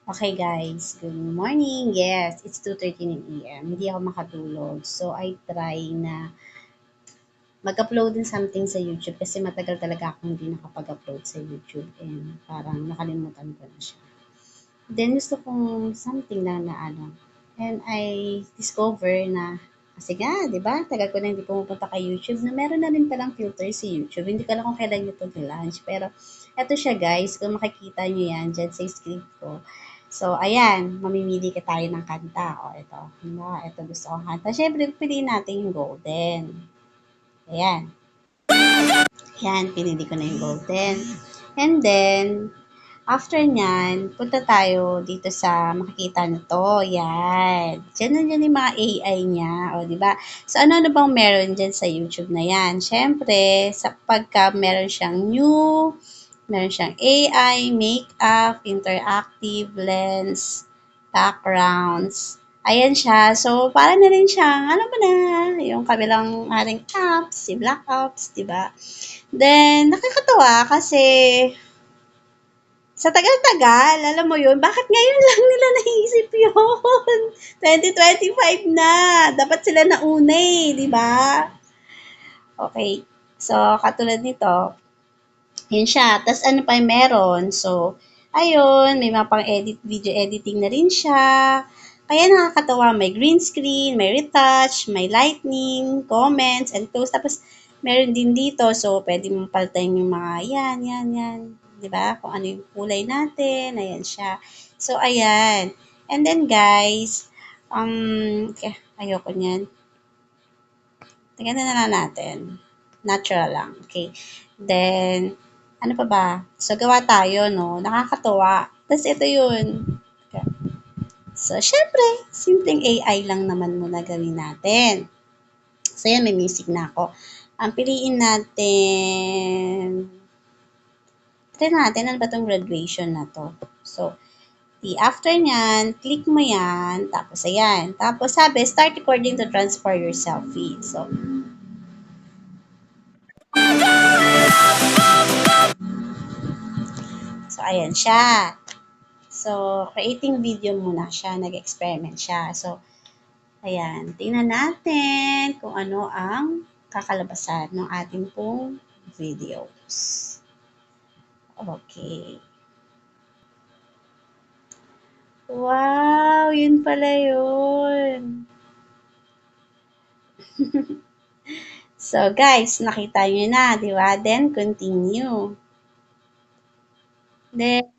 Okay guys, good morning. Yes, it's 2:13 a.m. Hindi ako makatulog. So I try na mag-upload din something sa YouTube kasi matagal talaga akong hindi nakapag-upload sa YouTube and parang nakalimutan ko na siya. Then gusto kong something lang na ano. And I discover na kasi nga, 'di ba? Tagal ko na hindi pumupunta kay YouTube na meron na rin palang filter si YouTube. Hindi ko alam kung kailan ito nilaunch. Pero eto siya guys, kung makikita niyo yan dyan sa script ko. So, ayan, mamimili ka tayo ng kanta. O, ito. Ito gusto kong kanta. Siyempre, piliin natin yung golden. Ayan. Ayan, pinili ko na yung golden. And then, after nyan, punta tayo dito sa makikita nyo to. Yan. Diyan na dyan yung mga AI niya. O, di ba? So, ano bang meron dyan sa YouTube na yan? Siyempre, sa pagka meron siyang new, meron siyang AI, makeup, interactive, lens, backgrounds. Ayan siya. So, para na rin siyang, alam mo na, yung kabilang ating apps, si Black Ops, di ba? Then, nakakatawa kasi sa tagal-tagal, alam mo yun, bakit ngayon lang nila naisip yun? 2025 na. Dapat sila nauna eh, di ba? Okay. So, katulad nito, yun siya. Tapos ano pa yung meron? So, ayun, may mga pang-edit, video editing na rin siya. Kaya nakakatawa, may green screen, may retouch, may lightning, comments, and close. Tapos, meron din dito. So, pwede mong palitan yung mga yan. 'Di ba? Kung ano yung kulay natin. Ayan siya. So, ayan. And then, guys, ayoko niyan. Tingnan na lang natin. Natural lang. Okay. Then, ano pa ba? So, gawa tayo, no? Nakakatuwa. Tapos, ito yun. Okay. So, syempre, simpleng AI lang naman muna gawin natin. So, yan, may music na ako. Ang piliin natin, try natin, ano ba itong graduation na to? So, after nyan, click mo yan, tapos ayan. Tapos sabi, start recording to transfer your selfie. So ayan siya. So, creating video muna siya, nag-experiment siya. So, ayan, tingnan natin kung ano ang kakalabasan ng ating pong videos. Okay. Wow, yun pala yun. So, guys, nakita nyo na, di ba? Then, continue. Then,